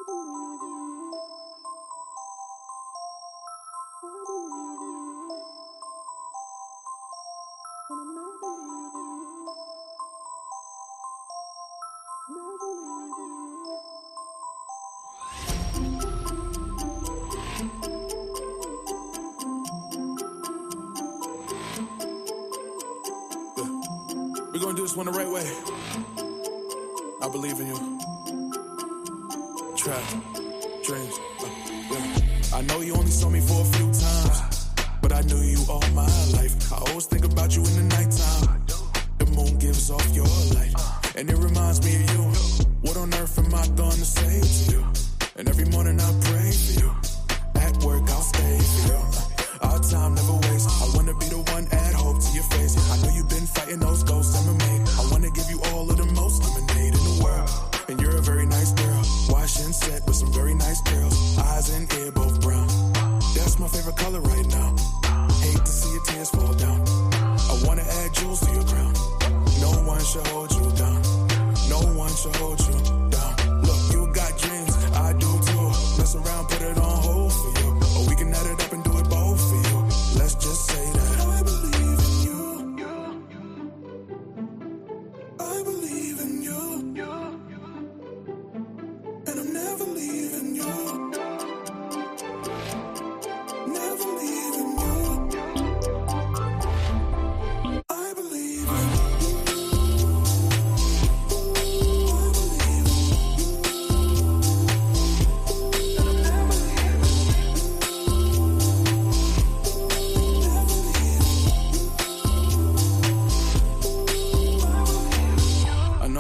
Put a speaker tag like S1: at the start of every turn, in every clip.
S1: We're gonna do this one the right way. I believe in you. Trap, dreams, yeah. I know you only saw me for a few times, but I knew you all my life. I always think about you in the nighttime. The moon gives off your light, and it reminds me of you. What on earth am I gonna say to you? And every morning I pray for you. At work I'll stay for you. Our time never wastes. I wanna be the one add hope to your face. I know you've been fighting those ghosts MMA. I wanna give you all of the most lemonade in the world. And you're a very nice girl. Wash and set with some very nice girls. Eyes and ear both brown. That's my favorite color right now. Hate to see your tears fall down. I wanna add jewels to your crown. No one should hold you down. No one should hold you down. Look, you got dreams, I do too. Mess around, put it on hold for you. Or we can add it up and do it both for you. Let's just say that I believe in you. I believe in you. And I'm never leaving you. Never leaving you. I believe in you.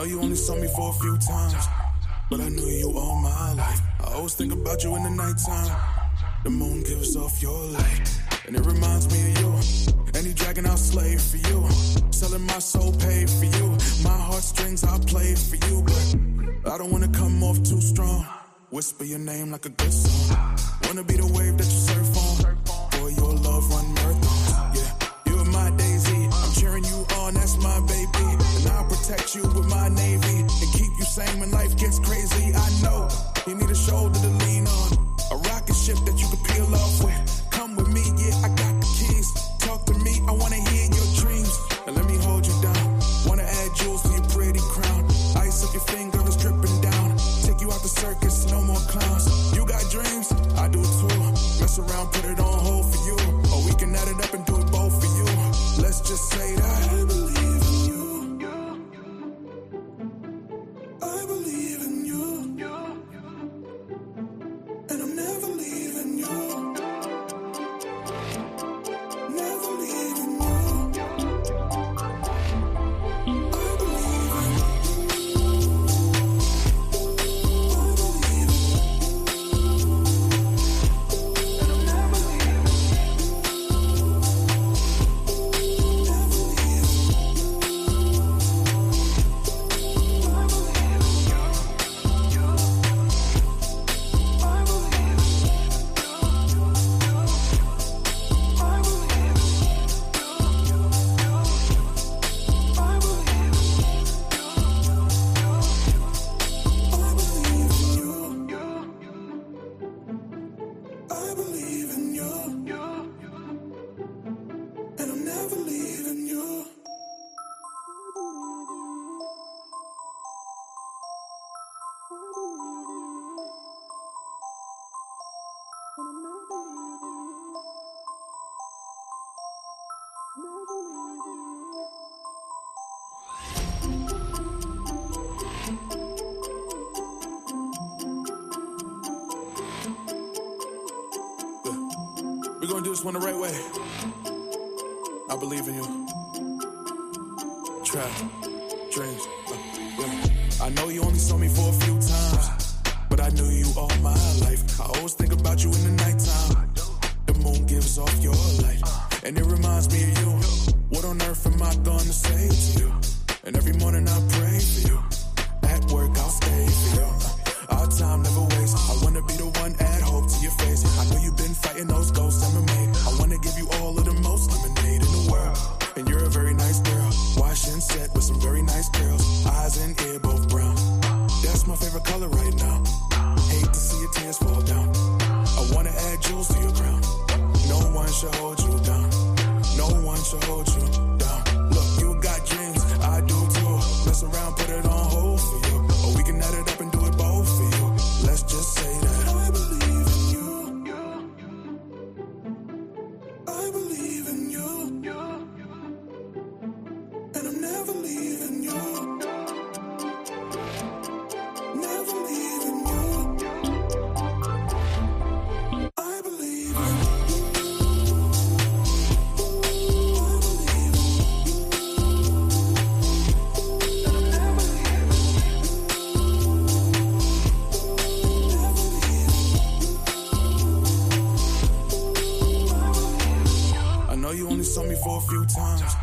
S1: You only saw me for a few times, but I knew you all my life. I always think about you in the nighttime. The moon gives off your light, and it reminds me of you. Any dragon I'll slave for you. Selling my soul paid for you. My heartstrings I'll play for you, but I don't wanna come off too strong. Whisper your name like a good song. Wanna be the wave that you surf on. For your love run marathons. Yeah, you're my daisy. I'm cheering you on, that's my baby. And I'll protect you with my navy and keep you sane when life gets crazy. I know you need a shoulder to lean on, a rocket ship that you can peel off with. Come with me, yeah, I got the keys. Talk to me, I wanna hear your dreams. And let me hold you down. Wanna add jewels to your pretty crown. Ice up your finger is dripping down. Take you out the circus, no more clowns. You got dreams, I do too. Mess around, put it on hold for you. Or we can add it up and do it both for you. Let's just say that I believe in you. I believe in you. And I'm never leaving you. Never leaving you. I believe in you. I believe in you. And I'm never leaving you. Never leaving We're gonna do this one the right way. I believe in you. Trap, dreams, yeah. I know you only saw me for a few times, but I knew you all my life. I always think about you in the nighttime. The moon gives off your light, and it reminds me of you. What on earth am I gonna say to you? And every morning I pray for you. At work I'll stay for you. Our time never wastes. I wanna be the one add hope to your face. I know you've been fighting those ghosts MMA. I wanna give you all of the most lemonade in the world. And you're a very nice girl. Wash and set with some very nice girls. Eyes and ear both brown. That's my favorite color right now. hate to see your tears fall down. I wanna add jewels to your crown. No one should hold you down. No one should hold you down. Look, you got dreams, I do too. Mess around, put it on hold for you. Or we can add it up and do it both for you. Let's just say that I believe in you. I believe in you. And I'm never leaving you. Never leaving you. I believe in you. Saw me for a few times,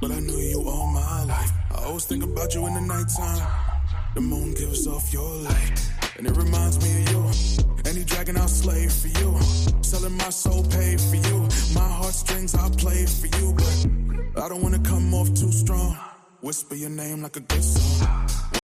S1: but I knew you all my life. I always think about you in the nighttime. The moon gives off your light, and it reminds me of you. Any dragon I'll slave for you. Selling my soul, paid for you. My heartstrings I play for you, but I don't wanna come off too strong. Whisper your name like a good song.